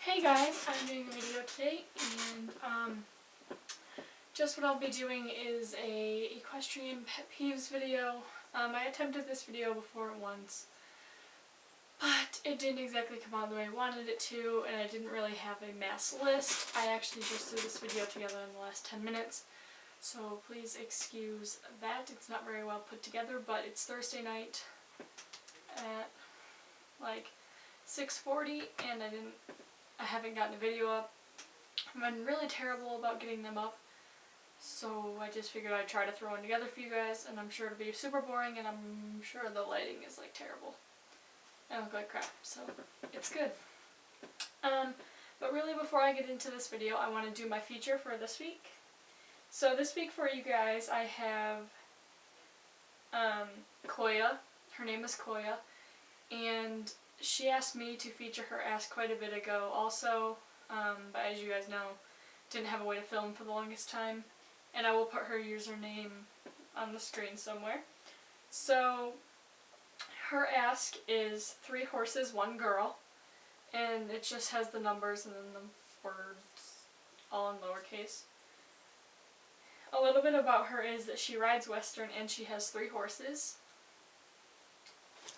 Hey guys, I'm doing a video today, and just what I'll be doing is a equestrian pet peeves video. I attempted this video before once, but it didn't exactly come out the way I wanted it to, and I didn't really have a mass list. I actually just threw this video together in the last 10 minutes, so please excuse that. It's not very well put together, but it's Thursday night at like 6:40, and I haven't gotten a video up. I've been really terrible about getting them up, so I just figured I'd try to throw one together for you guys, and I'm sure it'll be super boring, and I'm sure the lighting is like terrible. I look like crap, so it's good. But really, before I get into this video, I want to do my feature for this week. So this week for you guys, I have Coya. Her name is Coya, and she asked me to feature her ass quite a bit ago also, but as you guys know, didn't have a way to film for the longest time, and I will put her username on the screen somewhere. So her ask is 3 horses, 1 girl, and it just has the numbers and then the words all in lowercase. A little bit about her is that she rides Western and she has 3 horses.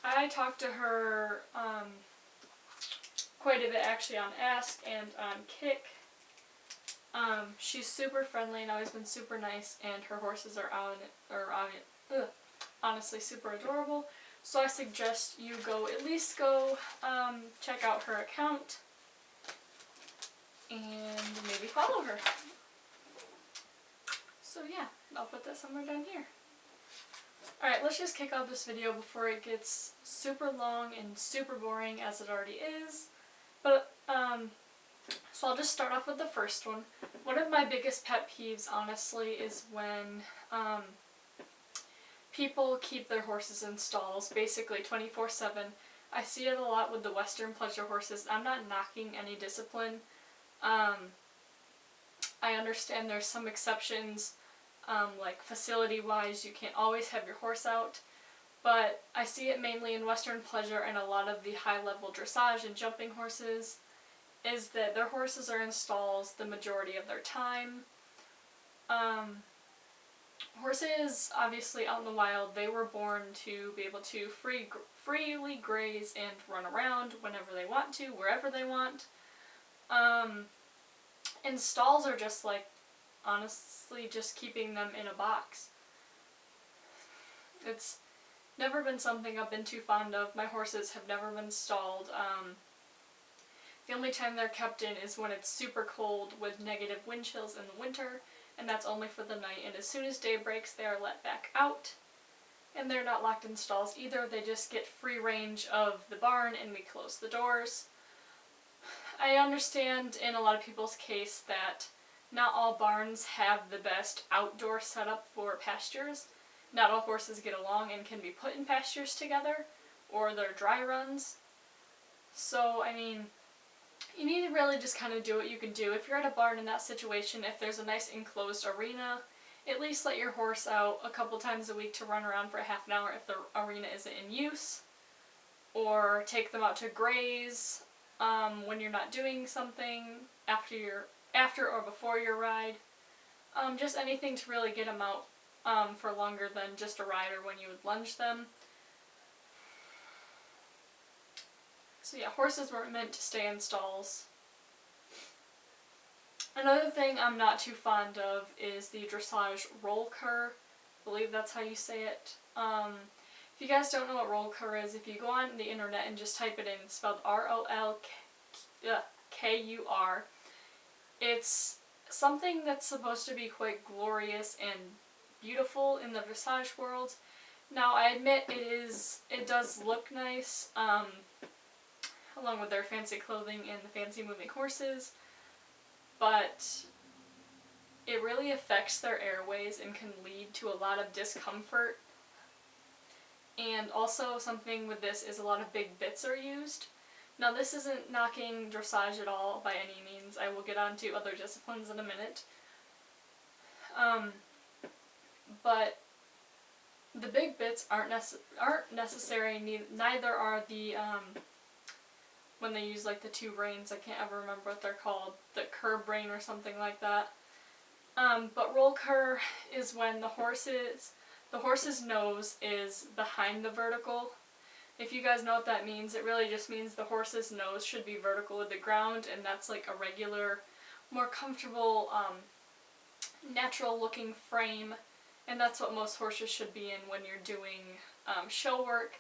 I talked to her quite a bit actually on Ask and on Kick. She's super friendly and always been super nice, and her horses are honestly super adorable. So I suggest you at least go check out her account and maybe follow her. So yeah, I'll put that somewhere down here. Alright, let's just kick off this video before it gets super long and super boring as it already is. But, so I'll just start off with the first one. One of my biggest pet peeves, honestly, is when people keep their horses in stalls, basically 24/7. I see it a lot with the Western pleasure horses. I'm not knocking any discipline. I understand there's some exceptions. Like facility-wise, you can't always have your horse out, but I see it mainly in Western pleasure and a lot of the high-level dressage and jumping horses, is that their horses are in stalls the majority of their time. Horses, obviously out in the wild, they were born to be able to freely graze and run around whenever they want to, wherever they want. And stalls are just like, honestly, just keeping them in a box. It's never been something I've been too fond of. My horses have never been stalled. The only time they're kept in is when it's super cold with negative wind chills in the winter, and that's only for the night, and as soon as day breaks they are let back out. And they're not locked in stalls either, they just get free range of the barn and we close the doors. I understand in a lot of people's case that not all barns have the best outdoor setup for pastures. Not all horses get along and can be put in pastures together, or they're dry runs. So, I mean, you need to really just kind of do what you can do. If you're at a barn in that situation, if there's a nice enclosed arena, at least let your horse out a couple times a week to run around for half an hour if the arena isn't in use. Or take them out to graze when you're not doing something after or before your ride. Just anything to really get them out for longer than just a ride or when you would lunge them. So yeah, horses weren't meant to stay in stalls. Another thing I'm not too fond of is the dressage roll cur. I believe that's how you say it. If you guys don't know what roll cur is, if you go on the internet and just type it in, it's spelled ROLKUR. It's something that's supposed to be quite glorious and beautiful in the dressage world. Now, I admit it does look nice, along with their fancy clothing and the fancy moving horses, but it really affects their airways and can lead to a lot of discomfort. And also, something with this is a lot of big bits are used. Now, this isn't knocking dressage at all by any means. I will get on to other disciplines in a minute. But the big bits aren't necessary, neither are the when they use like the two reins. I can't ever remember what they're called, the curb rein or something like that. But roll cur is when the horse's nose is behind the vertical. If you guys know what that means, it really just means the horse's nose should be vertical with the ground, and that's like a regular, more comfortable, natural looking frame, and that's what most horses should be in when you're doing show work.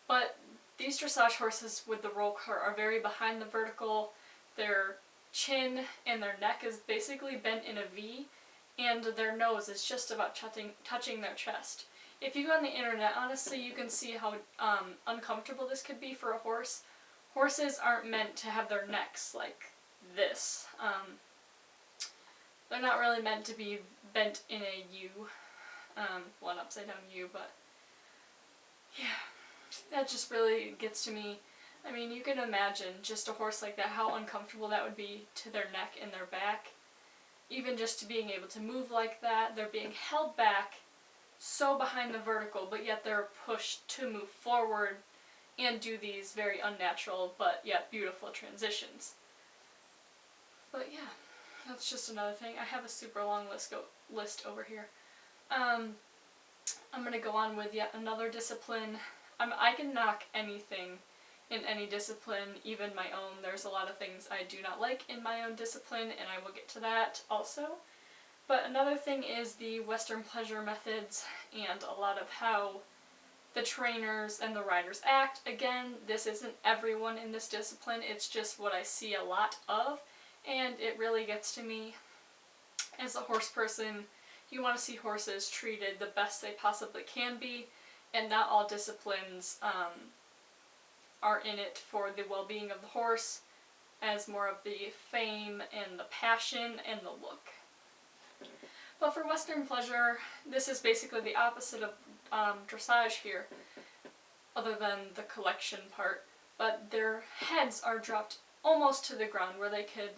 But these dressage horses with the roll cur are very behind the vertical. Their chin and their neck is basically bent in a V, and their nose is just about touching their chest. If you go on the internet, honestly, you can see how uncomfortable this could be for a horse. Horses aren't meant to have their necks like this. They're not really meant to be bent in a U, well, an upside down U, but yeah, that just really gets to me. I mean, you can imagine just a horse like that, how uncomfortable that would be to their neck and their back. Even just to being able to move like that, they're being held back so behind the vertical, but yet they're pushed to move forward and do these very unnatural but yet beautiful transitions. But yeah, that's just another thing. I have a super long list over here. I'm going to go on with yet another discipline. I can knock anything in any discipline, even my own. There's a lot of things I do not like in my own discipline, and I will get to that also. But another thing is the Western pleasure methods and a lot of how the trainers and the riders act. Again, this isn't everyone in this discipline, it's just what I see a lot of, and it really gets to me. As a horse person, you want to see horses treated the best they possibly can be, and not all disciplines are in it for the well-being of the horse, as more of the fame and the passion and the look. But for Western pleasure, this is basically the opposite of dressage here, other than the collection part, but their heads are dropped almost to the ground where they could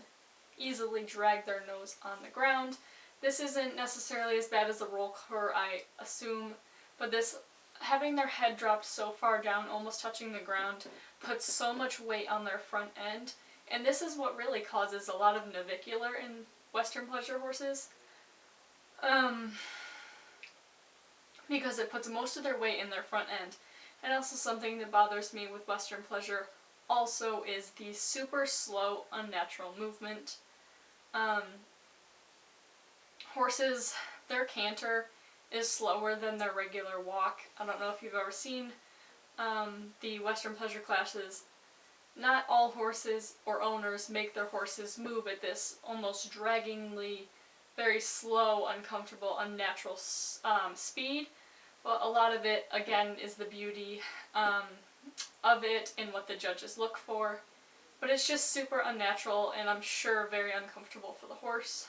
easily drag their nose on the ground. This isn't necessarily as bad as the roll cur, I assume, but this, having their head dropped so far down, almost touching the ground, puts so much weight on their front end, and this is what really causes a lot of navicular in Western pleasure horses. Because it puts most of their weight in their front end. And also something that bothers me with Western pleasure also is the super slow, unnatural movement. Horses, their canter is slower than their regular walk. I don't know if you've ever seen the Western pleasure classes. Not all horses or owners make their horses move at this almost draggingly, very slow, uncomfortable, unnatural speed. But a lot of it, again, is the beauty of it and what the judges look for. But it's just super unnatural, and I'm sure very uncomfortable for the horse.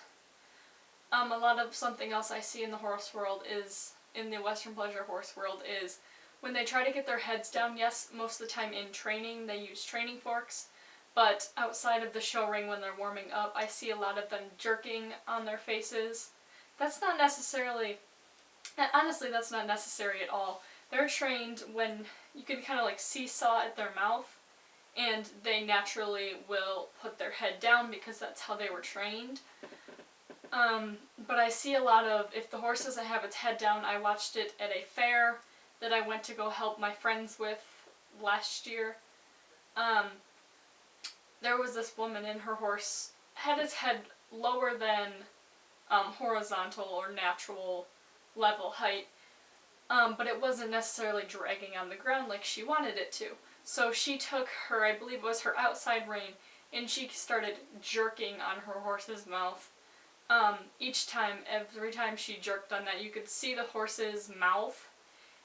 A lot of something else I see in the horse world is, in the Western pleasure horse world, is when they try to get their heads down. Yes, most of the time in training they use training forks, but outside of the show ring when they're warming up, I see a lot of them jerking on their faces. That's not necessarily, honestly, that's not necessary at all. They're trained when you can kind of like seesaw at their mouth, and they naturally will put their head down because that's how they were trained. But I see a lot of, if the horse doesn't have its head down, I watched it at a fair that I went to go help my friends with last year. There was this woman, and her horse had its head lower than horizontal or natural level height, but it wasn't necessarily dragging on the ground like she wanted it to. So she took her, I believe it was her outside rein, and she started jerking on her horse's mouth. Every time she jerked on that, you could see the horse's mouth,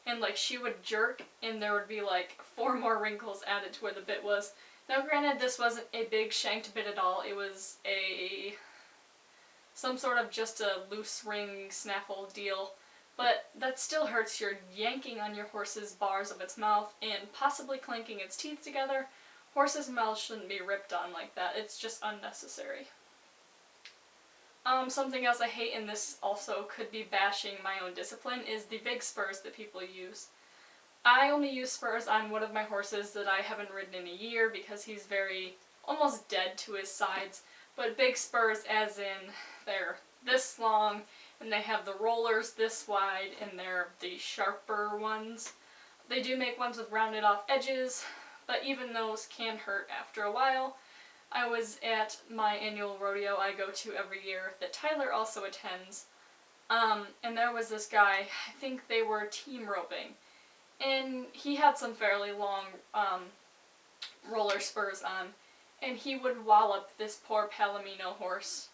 and like she would jerk, and there would be like 4 more wrinkles added to where the bit was. Now granted, this wasn't a big shanked bit at all, it was some sort of just a loose ring snaffle deal, but that still hurts. You're yanking on your horse's bars of its mouth and possibly clanking its teeth together. Horses' mouths shouldn't be ripped on like that, it's just unnecessary. Something else I hate, and this also could be bashing my own discipline, is the big spurs that people use. I only use spurs on one of my horses that I haven't ridden in a year because he's almost dead to his sides. But big spurs as in they're this long and they have the rollers this wide and they're the sharper ones. They do make ones with rounded off edges, but even those can hurt after a while. I was at my annual rodeo I go to every year that Tyler also attends, and there was this guy, I think they were team roping, and he had some fairly long roller spurs on, and he would wallop this poor Palomino horse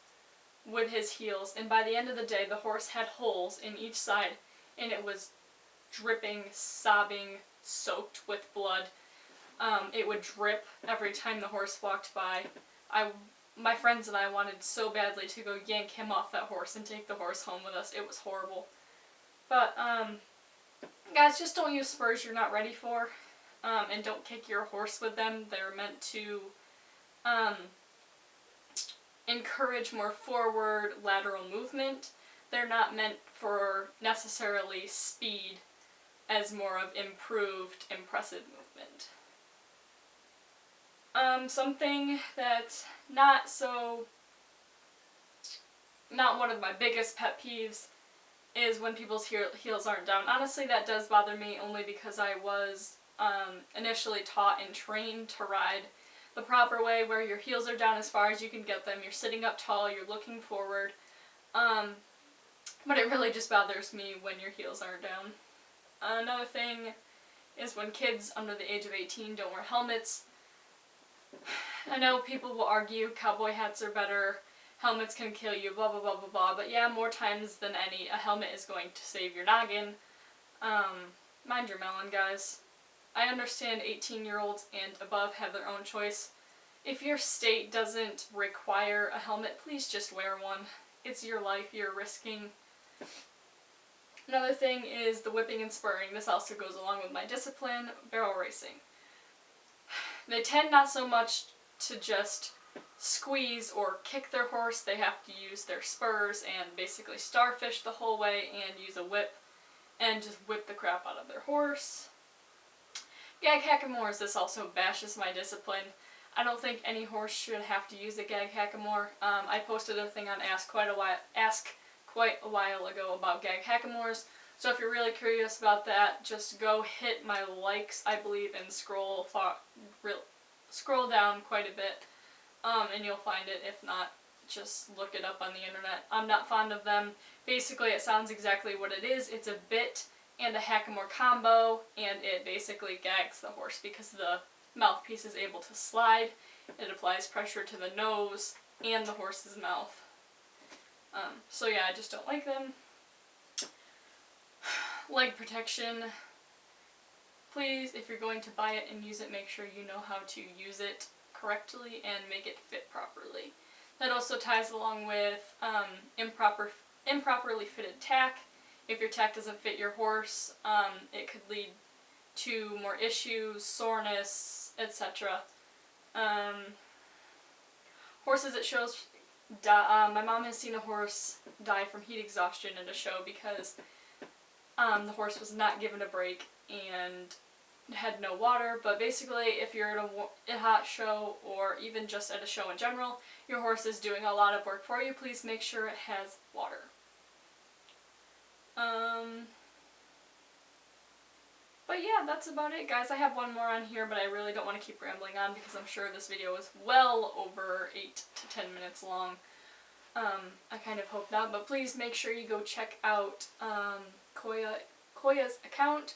with his heels, and by the end of the day the horse had holes in each side, and it was dripping, sobbing, soaked with blood. It would drip every time the horse walked by. My friends and I wanted so badly to go yank him off that horse and take the horse home with us. It was horrible. But, guys, just don't use spurs you're not ready for. And don't kick your horse with them. They're meant to, encourage more forward lateral movement. They're not meant for necessarily speed as more of improved, impressive movement. Something that's not one of my biggest pet peeves is when people's heels aren't down. Honestly, that does bother me only because I was initially taught and trained to ride the proper way where your heels are down as far as you can get them. You're sitting up tall, you're looking forward. But it really just bothers me when your heels aren't down. Another thing is when kids under the age of 18 don't wear helmets. I know people will argue cowboy hats are better, helmets can kill you, blah blah blah blah blah, but yeah, more times than any, a helmet is going to save your noggin. Mind your melon, guys. I understand 18-year-olds and above have their own choice. If your state doesn't require a helmet, please just wear one. It's your life you're risking. Another thing is the whipping and spurring. This also goes along with my discipline, barrel racing. They tend not so much to just squeeze or kick their horse, they have to use their spurs and basically starfish the whole way and use a whip and just whip the crap out of their horse. Gag hackamores, this also bashes my discipline. I don't think any horse should have to use a gag hackamore. I posted a thing on Ask quite a while ago about gag hackamores. So if you're really curious about that, just go hit my likes, I believe, and scroll down quite a bit, and you'll find it. If not, just look it up on the internet. I'm not fond of them. Basically, it sounds exactly what it is. It's a bit and a hackamore combo, and it basically gags the horse because the mouthpiece is able to slide. It applies pressure to the nose and the horse's mouth. So yeah, I just don't like them. Leg protection. Please, if you're going to buy it and use it, make sure you know how to use it correctly and make it fit properly. That also ties along with improperly fitted tack. If your tack doesn't fit your horse, it could lead to more issues, soreness, etc. Horses at shows die. My mom has seen a horse die from heat exhaustion at a show because the horse was not given a break and had no water. But basically, if you're at a hot show or even just at a show in general, your horse is doing a lot of work for you, please make sure it has water. But yeah, that's about it, guys. I have one more on here, but I really don't want to keep rambling on because I'm sure this video is well over 8 to 10 minutes long. I kind of hope not, but please make sure you go check out Coya's account,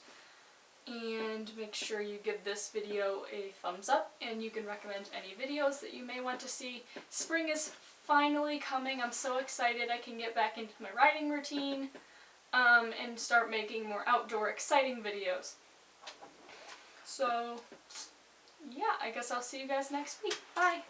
and make sure you give this video a thumbs up, and you can recommend any videos that you may want to see. Spring is finally coming. I'm so excited I can get back into my riding routine, and start making more outdoor exciting videos. So, yeah, I guess I'll see you guys next week. Bye!